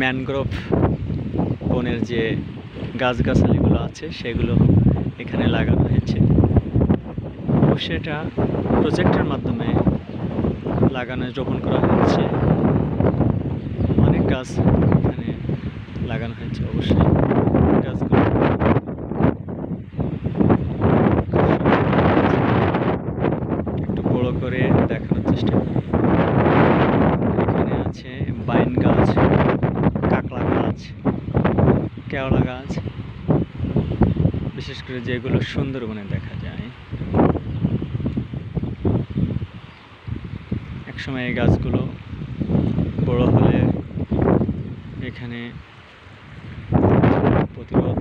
Mangrove বনের যে গাছগাছালিগুলো আছে সেগুলো এখানে লাগানো হয়েছে। অবশ্যই এটা প্রজেক্টের মাধ্যমে লাগানো রোপণ করা হয়েছে। অনেক গাছ এখানে লাগানো হয়েছে। অবশ্যই গাছগুলো একটু বড় করে দেখানোর চেষ্টা করি। এখানে আছে বাইন গাছ, কাকলা গাছ, কেওড়া গাছ, বিশেষ করে যেগুলো সুন্দরবনে দেখা যায়। একসময় এই গাছগুলো বড় হলে এখানে প্রতিরোধ